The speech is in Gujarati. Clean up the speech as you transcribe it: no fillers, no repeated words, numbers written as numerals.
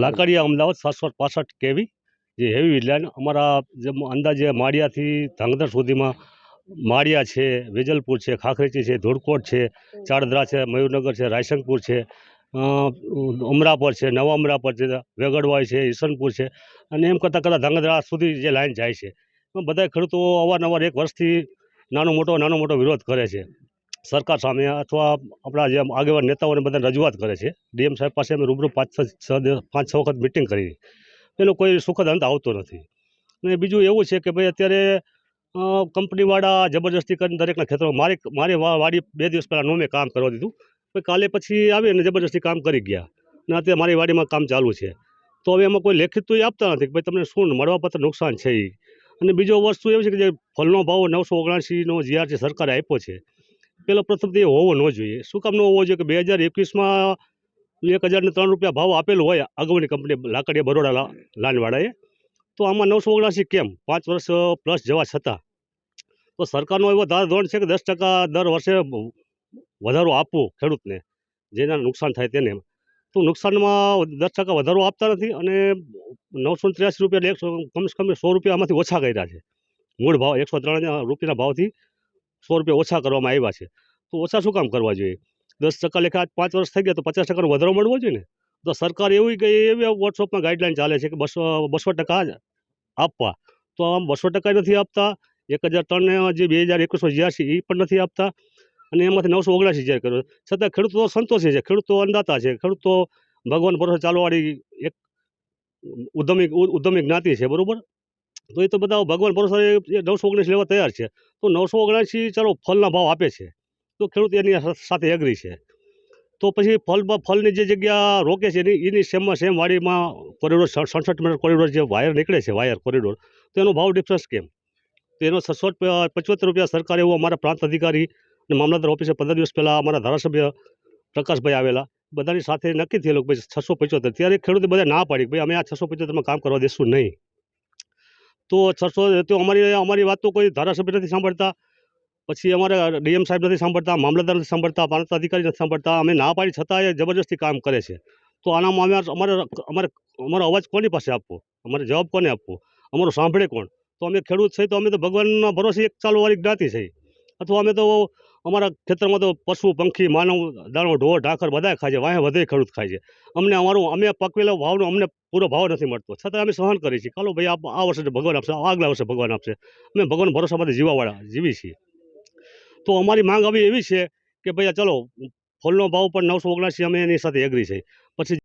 લાકડિયા અમદાવાદ 765 કેવી જે હેવી લાઇન અમારા જે અંદાજે માળિયાથી ધાંગધ્રા સુધીમાં માળિયા છે, વેજલપુર છે, ખાખરીચી છે, ધોળકોટ છે, ચાડદરા છે, મયુરનગર છે, રાયસંગપુર છે, અમરાપર છે, નવા અમરાપર છે, વેગડવાઈ છે, ઈસનપુર છે અને એમ કરતાં કરતાં ધાંગધ્રા સુધી જે લાઈન જાય છે બધા ખેડૂતો અવારનવાર એક વર્ષથી નાનો મોટો વિરોધ કરે છે સરકાર સામે અથવા આપણા જે આગેવાન નેતાઓને બધાને રજૂઆત કરે છે. ડીએમ સાહેબ પાસે અમે રૂબરૂ 5-6 વખત મિટિંગ કરી, એનો કોઈ સુખદ અંત આવતો નથી. અને બીજું એવું છે કે ભાઈ અત્યારે કંપનીવાળા જબરજસ્તી કરીને દરેકના ખેતરમાં મારી વાડી 2 દિવસ પહેલાં નોમે કામ કરવા દીધું, પછી કાલે પછી આવી અને જબરજસ્તી કામ કરી ગયા અને અત્યારે મારી વાડીમાં કામ ચાલુ છે. તો હવે એમાં કોઈ લેખિત તો એ આપતા નથી કે ભાઈ તમને શું મળવાપાત્ર નુકસાન છે એ. અને બીજો વસ્તુ એવી છે કે જે ફળનો ભાવ 979નો જીઆરસી સરકારે આપ્યો છે, પેલો પ્રથમ તો એ હોવો ન જોઈએ. શું કામ ન હોવો જોઈએ કે 2021માં 1003 રૂપિયા ભાવ આપેલો હોય અગાઉની કંપની લાકડીયા બરોડા લાનવાળાએ, તો આમાં 979 કેમ 5 વર્ષ પ્લસ જવા છતાં? તો સરકારનો એવો ધારાધોરણ છે કે 10% દર વર્ષે વધારો આપવો ખેડૂતને, જેના નુકસાન થાય તેને. તો નુકસાનમાં 10% વધારો આપતા નથી અને 983 રૂપિયા કમસે કમ 100 રૂપિયા આમાંથી ઓછા કર્યા છે. મૂળ ભાવ 103 રૂપિયાના ભાવથી 100 રૂપિયા ઓછા કરવામાં આવ્યા છે. તો ઓછા શું કામ કરવા જોઈએ? 10% લેખા 5 વર્ષ થઈ ગયા તો 50%નો વધારો મળવો જોઈએ ને. તો સરકાર એવી વોટ્સઅપમાં ગાઈડલાઈન ચાલે છે કે 200% આપવા, તો આમ 200% નથી આપતા. 1003ને જે 2021માં જીઆરસી એ પણ નથી આપતા અને એમાંથી 979 જાહેર કર્યો. છતાં ખેડૂતો સંતોષી છે, ખેડૂતો અન્નદાતા છે, ખેડૂતો ભગવાન ભરોસે ચાલવાવાળી એક ઉદ્યમી જ્ઞાતિ છે, બરાબર. તો એ તો બધા ભગવાન ભરોસે 919 લેવા તૈયાર છે. તો 979 ચાલો ફળના ભાવ આપે છે તો ખેડૂત એની સાથે એગ્રી છે. તો પછી ફળની જે જગ્યા રોકે છે એની સેમ વાડીમાં કોરિડોર 67 મીટર કોરિડોર જે વાયર નીકળે છે, વાયર કોરિડોર, તો એનો ભાવ ડિફરન્સ કેમ? તો એનો 675 રૂપિયા સરકાર એવો અમારા પ્રાંત અધિકારી અને મામલતદાર ઓફિસે 15 દિવસ પહેલાં અમારા ધારાસભ્ય પ્રકાશભાઈ આવેલા, બધાની સાથે નક્કી થયેલું કે 675. ત્યારે ખેડૂતે બધા ના પાડી ભાઈ અમે આ 675માં કામ કરવા દેશું નહીં. તો 600 તો અમારી વાત તો કોઈ ધારાસભ્ય નથી સાંભળતા, પછી અમારા ડીએમ સાહેબ નથી સાંભળતા, મામલતદાર નથી સાંભળતા, પ્રાંત અધિકારી નથી સાંભળતા. અમે ના પાડી છતાં એ જબરજસ્તી કામ કરે છે. તો આનામાં અમારો અવાજ કોની પાસે આપવો, અમારે જવાબ કોને આપવો, અમારું સાંભળે કોણ? તો અમે ખેડૂત છીએ તો અમે તો ભગવાનના ભરોસે એક ચાલવાવાળી જ્ઞાતિ છે, અથવા અમે તો અમારા ખેતરમાં તો પશુ પંખી માનવ દાણો ઢોર ઢાંખર બધા ખાય છે, વાહે વધે ખેડૂત ખાય છે. અમે પકવેલા ભાવનો અમને પૂરો ભાવ નથી મળતો, છતાં અમે સહન કરીએ છીએ. ચાલો ભાઈ આ વર્ષે ભગવાન આપશે, આગલા વર્ષે ભગવાન આપશે. અમે ભગવાન ભરોસામાંથી જીવી છીએ. તો અમારી માંગ આવી એવી છે કે ભાઈ ચલો ફળનો ભાવ પણ 979 અમે એની સાથે એગ્રી છે. પછી